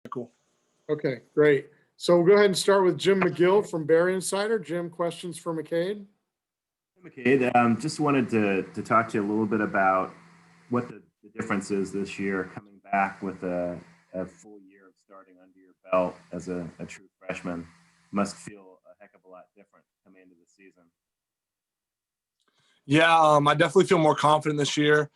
Cool. Okay, great. So we'll go ahead and start with Jim McGill from Bear Insider. Jim, questions for McKade? McKade, just wanted to talk to you a little bit about what the difference is this year coming back with a full year of starting under your belt as a true freshman. Must feel a heck of a lot different coming into the season. Yeah, I definitely feel more confident this year,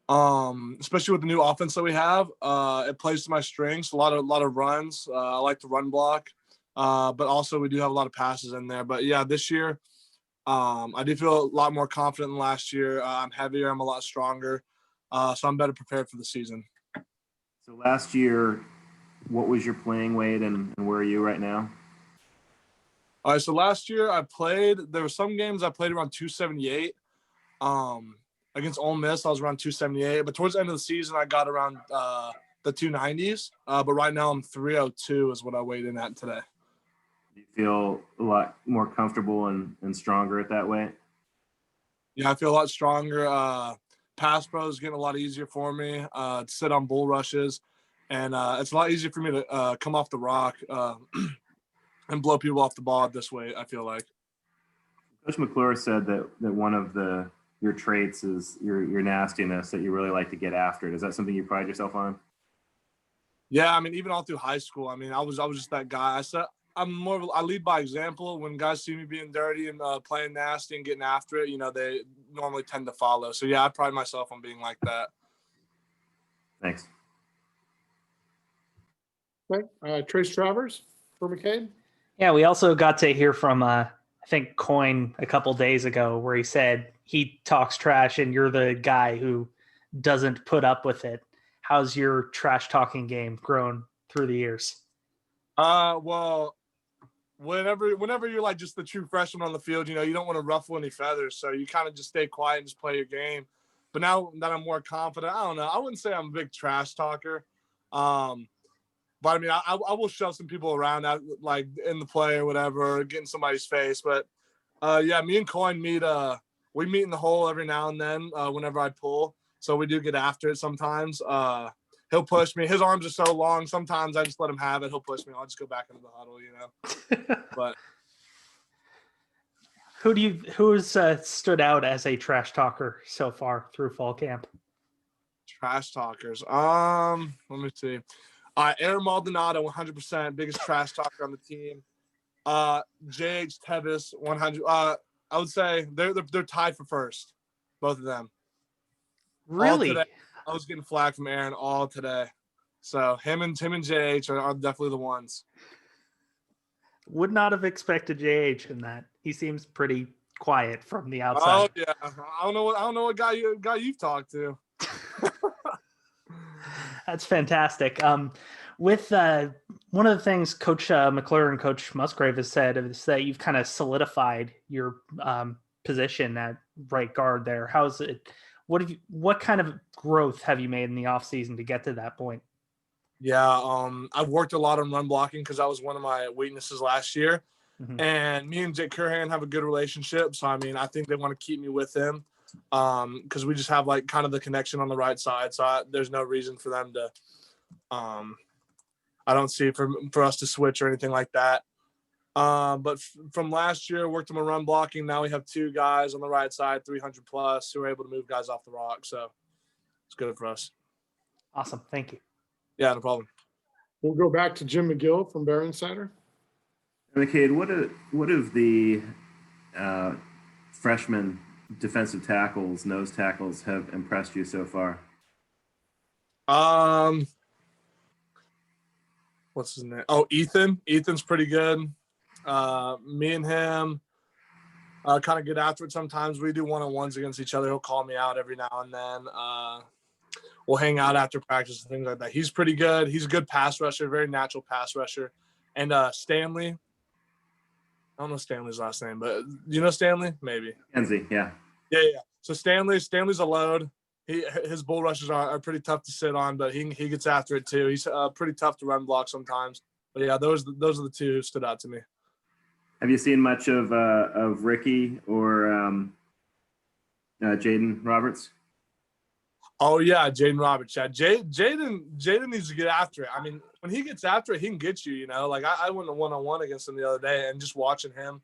especially with the new offense that we have. It plays to my strengths. A lot of runs. I like to run block, but also we do have a lot of passes in there. But yeah, this year I do feel a lot more confident than last year. I'm heavier. I'm a lot stronger, so I'm better prepared for the season. So last year, what was your playing weight, and where are you right now? All right, so last year there were some games I played around 278. Against Ole Miss, I was around 278. But towards the end of the season, I got around the 290s. But right now, I'm 302 is what I weighed in at today. Do you feel a lot more comfortable and stronger at that weight? Yeah, I feel a lot stronger. Pass pro is getting a lot easier for me to sit on bull rushes. And it's a lot easier for me to come off the rock and blow people off the ball this way, I feel like. Coach McClure said that one of your traits is your nastiness, that you really like to get after it. Is that something you pride yourself on? Yeah, I mean, even all through high school, I mean, I was just that guy. I lead by example. When guys see me being dirty and playing nasty and getting after it, they normally tend to follow. So yeah, I pride myself on being like that. Thanks. Okay, Trace Travers for McKade. Yeah, we also got to hear from I think Coyne a couple days ago, where he said he talks trash and you're the guy who doesn't put up with it. How's your trash talking game grown through the years? Well, whenever you're like just the true freshman on the field, you don't want to ruffle any feathers, so you kind of just stay quiet and just play your game. But now that I'm more confident, I don't know. I wouldn't say I'm a big trash talker. But I mean, I will shove some people around out, like in the play or whatever, get in somebody's face. But yeah, me and Coyne we meet in the hole every now and then whenever I pull. So we do get after it sometimes. He'll push me. His arms are so long. Sometimes I just let him have it. He'll push me. I'll just go back into the huddle, But who's stood out as a trash talker so far through fall camp? Trash talkers. Let me see. Aaron Maldonado, 100%, biggest trash talker on the team. J.H. Tevis, 100. I would say they're tied for first, both of them. Really? All today, I was getting flack from Aaron all today. So him and J.H. are definitely the ones. Would not have expected J.H. in that. He seems pretty quiet from the outside. Oh yeah, I don't know what guy you've talked to. That's fantastic. With one of the things Coach McClure and Coach Musgrave has said is that you've kind of solidified your position at right guard there. How's it? What kind of growth have you made in the offseason to get to that point? Yeah, I've worked a lot on run blocking because that was one of my weaknesses last year. Mm-hmm. And me and Jake Curhan have a good relationship. So, I mean, I think they want to keep me with him because we just have, like, kind of the connection on the right side. So there's no reason for them to I don't see for us to switch or anything like that. But from last year, worked on my run blocking. Now we have two guys on the right side, 300 plus, who are able to move guys off the rock. So it's good for us. Awesome. Thank you. Yeah, no problem. We'll go back to Jim McGill from Bear Insider. McKade, what of the freshman defensive tackles, nose tackles, have impressed you so far? What's his name? Oh, Ethan. Ethan's pretty good. Me and him kind of get after it sometimes. We do one-on-ones against each other. He'll call me out every now and then. We'll hang out after practice and things like that. He's pretty good. He's a good pass rusher, very natural pass rusher. And Stanley, I don't know Stanley's last name, but you know Stanley? Maybe. Kenzie, yeah. Yeah. So Stanley's a load. His bull rushes are pretty tough to sit on, but he gets after it too. He's pretty tough to run block sometimes. But yeah, those are the two who stood out to me. Have you seen much of Ricky or Jaden Roberts? Oh yeah, Jaden Roberts. Yeah, Jaden needs to get after it. I mean, when he gets after it, he can get you. You know, like I went a 1-on-1 against him the other day, and just watching him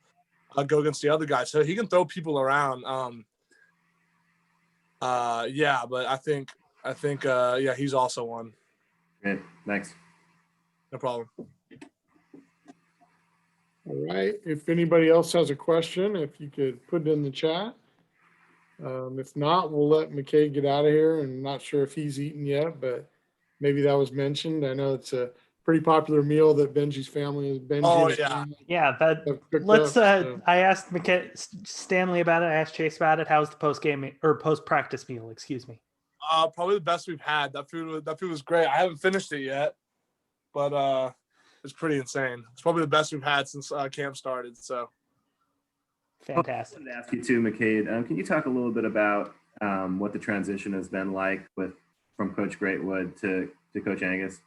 go against the other guys, so he can throw people around. Yeah, but I think yeah, he's also one. Great, thanks. No problem. All right. If anybody else has a question, if you could put it in the chat. If not, we'll let McKade get out of here. And not sure if he's eaten yet, but maybe that was mentioned. I know it's a pretty popular meal that Benji's family Oh, and his yeah. family Yeah, but have cooked let's. up, so. I asked Stanley about it. I asked Chase about it. How's the post game or post practice meal? Excuse me. Probably the best we've had. That food was great. I haven't finished it yet, but it's pretty insane. It's probably the best we've had since camp started. So Fantastic. I wanted to ask you too, McKade. Can you talk a little bit about what the transition has been like from Coach Greatwood to Coach Angus?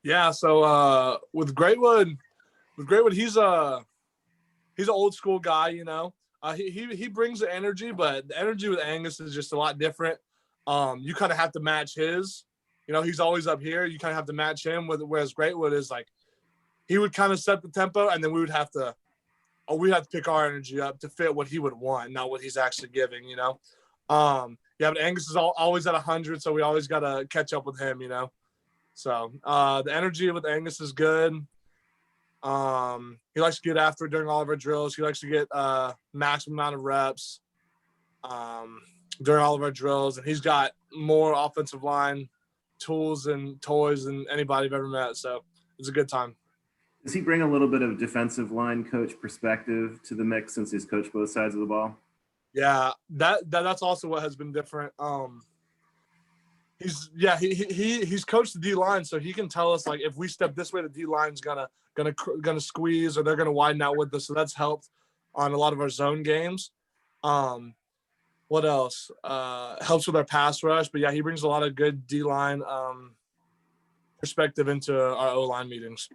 yeah, so with Greatwood, he's an old school guy. You know, he brings the energy, but the energy with Angus is just a lot different. You kind of have to match his. You know, he's always up here. You kind of have to match him with. Whereas Greatwood is like, he would kind of set the tempo, and then we'd have to pick our energy up to fit what he would want, not what he's actually giving. You know, yeah, but Angus is always at 100, so we always got to catch up with him. You know, so the energy with Angus is good. He likes to get after it during all of our drills. He likes to get maximum amount of reps during all of our drills, and he's got more offensive line tools and toys than anybody I've ever met. So it's a good time. Does he bring a little bit of defensive line coach perspective to the mix since he's coached both sides of the ball? Yeah, that's also what has been different. He's coached the D line, so he can tell us like if we step this way, the D line's gonna squeeze or they're gonna widen out with us. So that's helped on a lot of our zone games. What else? Helps with our pass rush, but yeah, he brings a lot of good D line perspective into our O line meetings.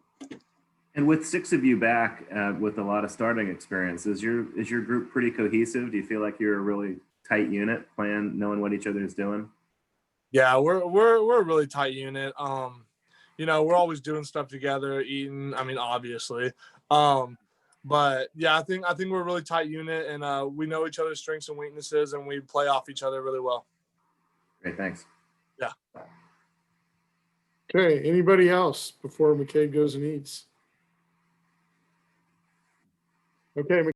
And with 6 of you back with a lot of starting experience, is your group pretty cohesive? Do you feel like you're a really tight unit, knowing what each other is doing? Yeah, we're a really tight unit. You know, we're always doing stuff together, eating. I mean, obviously. But yeah, I think we're a really tight unit, and we know each other's strengths and weaknesses, and we play off each other really well. Great, thanks. Yeah. Okay, anybody else before McKade goes and eats? Okay,